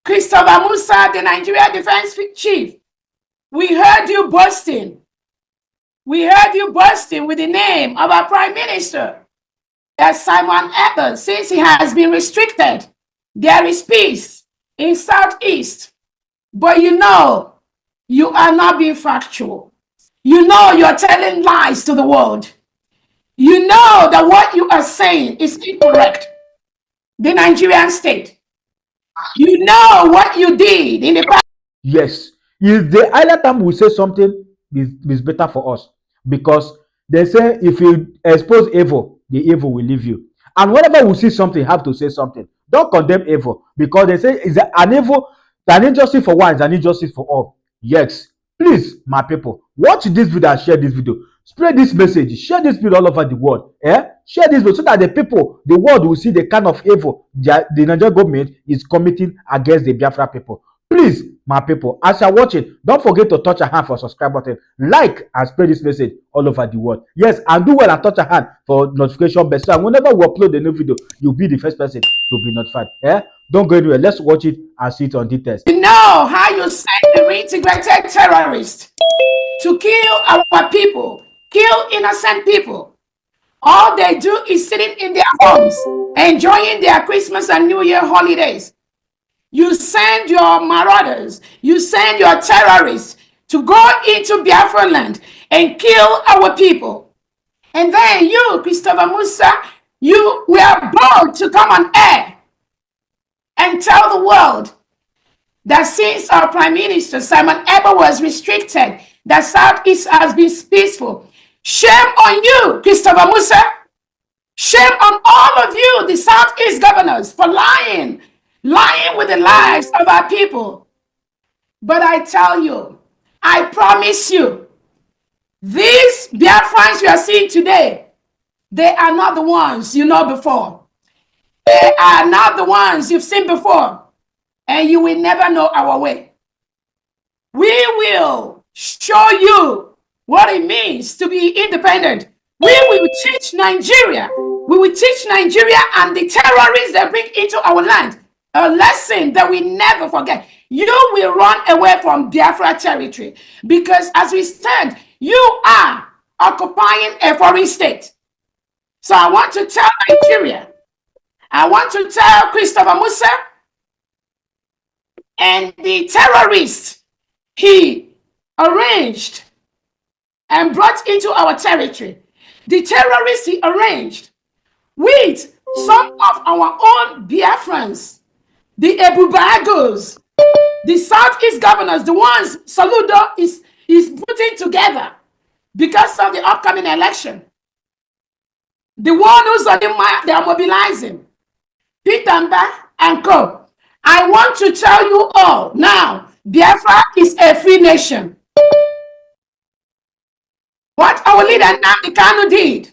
Christopher Musa, the Nigerian defense chief, we heard you boasting. We heard you boasting with the name of our prime minister, that Simon Ekpa, since he has been restricted, there is peace in Southeast. But you know, you are not being factual. You know you're telling lies to the world. You know that what you are saying is incorrect. The Nigerian state. You know what you did in the past. Yes, if the other time we say something is better for us, because they say if you expose evil, the evil will leave you. And whenever we see something, have to say something. Don't condemn evil, because they say is an evil, an injustice for one is an injustice for all. Yes, please, my people, watch this video and share this video. Spread this message, share this video all over the world. Share this video so that the people, the world will see the kind of evil the Nigerian government is committing against the Biafra people. Please, my people, as you're watching, don't forget to touch a hand for subscribe button, like and spread this message all over the world. Yes, and do well and touch a hand for notification bell, so whenever we upload a new video, you'll be the first person to be notified. Don't go anywhere. Let's watch it and see it on details. You know how you send the reintegrated terrorists to kill our people, kill innocent people. All they do is sitting in their homes, enjoying their Christmas and New Year holidays. You send your marauders, you send your terrorists to go into Biafra land and kill our people. And then you, Christopher Musa, you were bold to come on air and tell the world that since our Prime Minister Simon Ekpa was restricted, that Southeast has been peaceful. Shame on you, Christopher Musa. Shame on all of you, the Southeast governors, for lying with the lives of our people. But I tell you, I promise you, these Biafrans you are seeing today, they are not the ones you know before. They are not the ones you've seen before. And you will never know our way. We will show you what it means to be independent. We will teach Nigeria. We will teach Nigeria and the terrorists that bring into our land a lesson that we never forget. You will run away from Biafra territory, because as we stand, you are occupying a foreign state. So I want to tell Nigeria, I want to tell Christopher Musa and the terrorists he arranged and brought into our territory, the terrorists he arranged with some of our own Biafrans, the Ebubagos, the Southeast governors, the ones Saludo is putting together because of the upcoming election. The one who's on they are mobilizing, Pitamba and Co. I want to tell you all now, Biafra is a free nation. What our leader Nnamdi Kanu did,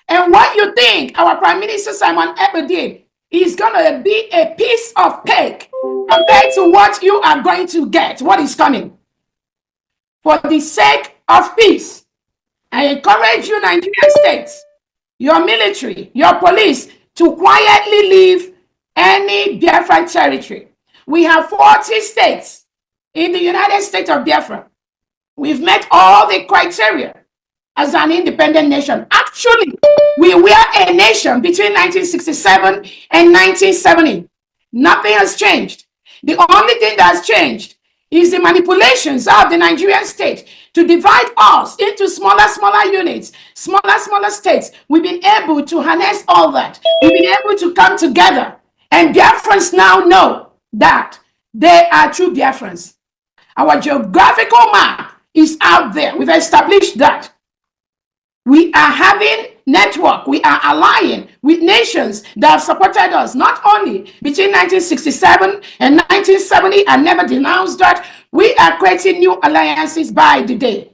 and what you think our Prime Minister Simon Ekpa did, is going to be a piece of cake compared to what you are going to get, what is coming. For the sake of peace, I encourage you, Nigerian states, your military, your police, to quietly leave any Biafran territory. We have 40 states in the United States of Biafra. We've met all the criteria as an independent nation. Actually, we were a nation between 1967 and 1970. Nothing has changed. The only thing that has changed is the manipulations of the Nigerian state to divide us into smaller units, smaller states. We've been able to harness all that. We've been able to come together. And Biafrans now know that they are true Biafrans. Our geographical map is out there. We've established that. We are having network. We are allying with nations that have supported us, not only between 1967 and 1970 and never denounced that. We are creating new alliances by the day.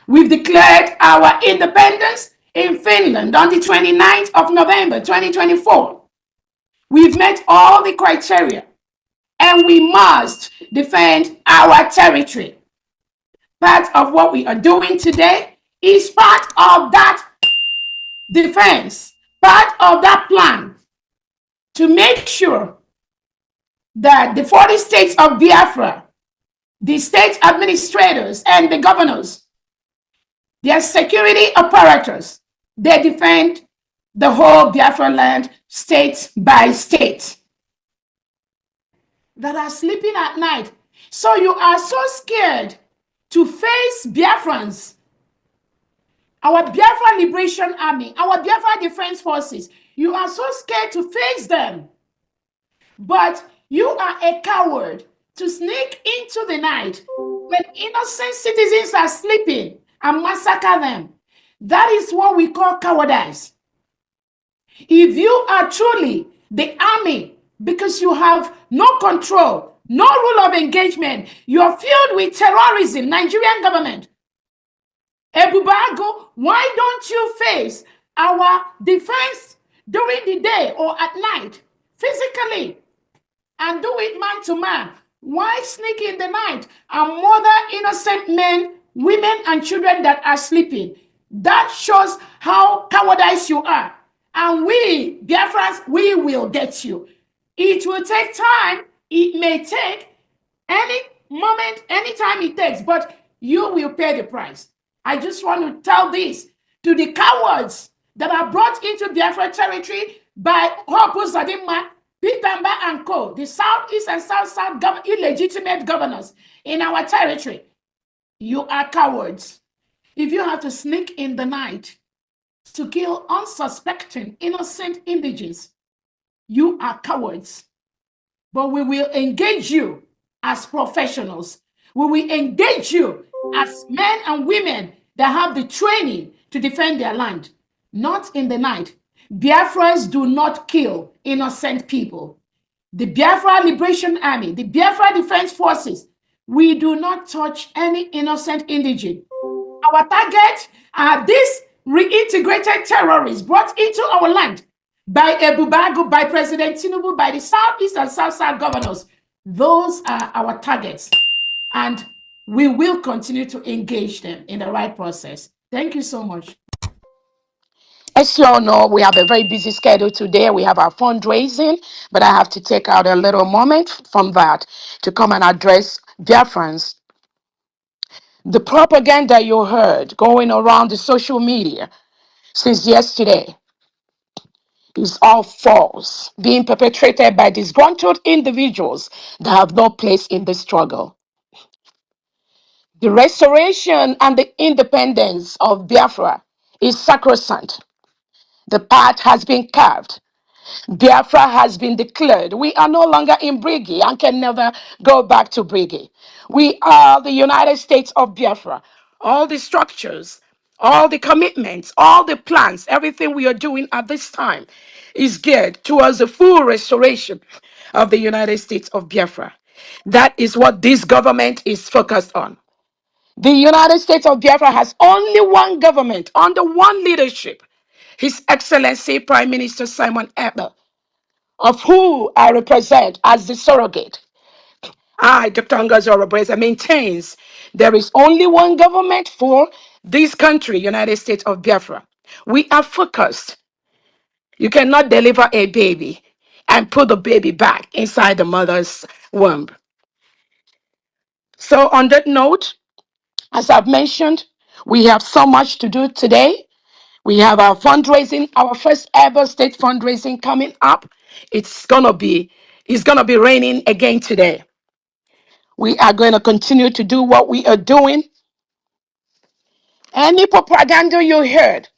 We've declared our independence in Finland on the 29th of November, 2024. We've met all the criteria, and we must defend our territory. Part of what we are doing today is part of that defense, part of that plan to make sure that the 40 states of Biafra, the state administrators and the governors, their security apparatus, they defend the whole Biafra land state by state, that are sleeping at night. So you are so scared to face Biafrans, our Biafra Liberation Army, our Biafra Defense Forces. You are so scared to face them. But you are a coward to sneak into the night when innocent citizens are sleeping and massacre them. That is what we call cowardice. If you are truly the army, because you have no control, no rule of engagement, you are filled with terrorism, Nigerian government, Ebubago, why don't you face our defense during the day or at night, physically, and do it man to man? Why sneak in the night and murder innocent men, women, and children that are sleeping? That shows how cowardice you are. And we, Biafrans, we will get you. It will take time. It may take any moment, any time it takes, but you will pay the price. I just want to tell this to the cowards that are brought into Biafra territory by Hopu Zadima, Pitamba and Co., the Southeast and South illegitimate governors in our territory. You are cowards. If you have to sneak in the night to kill unsuspecting, innocent indigents, you are cowards. But we will engage you as professionals. We will engage you as men and women that have the training to defend their land, not in the night. Biafrans do not kill innocent people. The Biafra Liberation Army, the Biafra Defense Forces, we do not touch any innocent indigent. Our target are these reintegrated terrorists brought into our land by Ebubago, by President Tinubu, by the Southeast and South governors. Those are our targets. And we will continue to engage them in the right process. Thank you so much. As you all know, we have a very busy schedule today. We have our fundraising, but I have to take out a little moment from that to come and address Biafrans. The propaganda you heard going around the social media since yesterday is all false, being perpetrated by disgruntled individuals that have no place in the struggle. The restoration and the independence of Biafra is sacrosanct. The path has been carved. Biafra has been declared. We are no longer in Brigi and can never go back to Brigi. We are the United States of Biafra. All the structures, all the commitments, all the plans, everything we are doing at this time is geared towards the full restoration of the United States of Biafra. That is what this government is focused on. The United States of Biafra has only one government under one leadership, His Excellency Prime Minister Simon Ekpa, of who I represent as the surrogate. I, Dr. Ngozi Orabueze, maintains there is only one government for this country, United States of Biafra. We are focused. You cannot deliver a baby and put the baby back inside the mother's womb. So on that note, as I've mentioned, we have so much to do today. We have our fundraising, our first ever state fundraising coming up. It's gonna be raining again today. We are going to continue to do what we are doing. Any propaganda you heard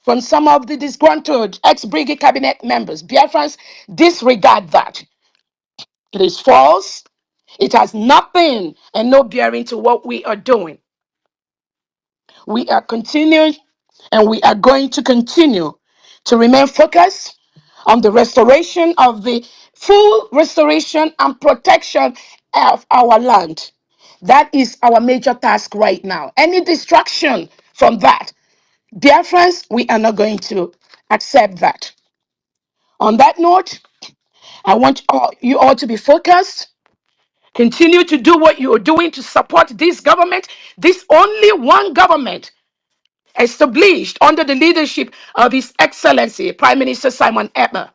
from some of the disgruntled ex-Brigade cabinet members, Biafrans, disregard that. It is false. It has nothing and no bearing to what we are doing. We are continuing and we are going to continue to remain focused on the restoration of the full restoration and protection of our land. That is our major task right now. Any distraction from that, dear friends, we are not going to accept that. On that note, I want you all to be focused. Continue to do what you are doing to support this government, this only one government established under the leadership of His Excellency Prime Minister Simon Ekpa.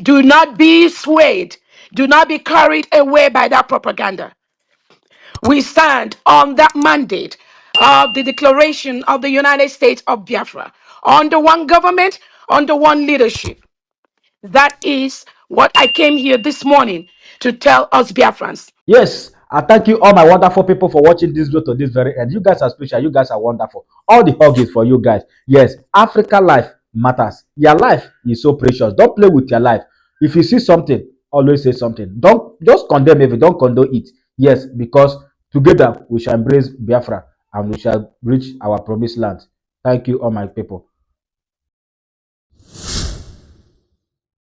Do not be swayed Do not be carried away by that propaganda. We stand on that mandate of the Declaration of the United States of Biafra, under one government, under one leadership. That is what I came here this morning to tell us Biafrans. Yes, I thank you, all my wonderful people, for watching this video to this very end. You guys are special. You guys are wonderful. All the hug is for you guys. Yes, Africa life matters. Your life is so precious. Don't play with your life. If you see something, always say something. Don't just condemn it. Don't condone it. Yes, because together we shall embrace Biafra and we shall reach our promised land. Thank you, all my people.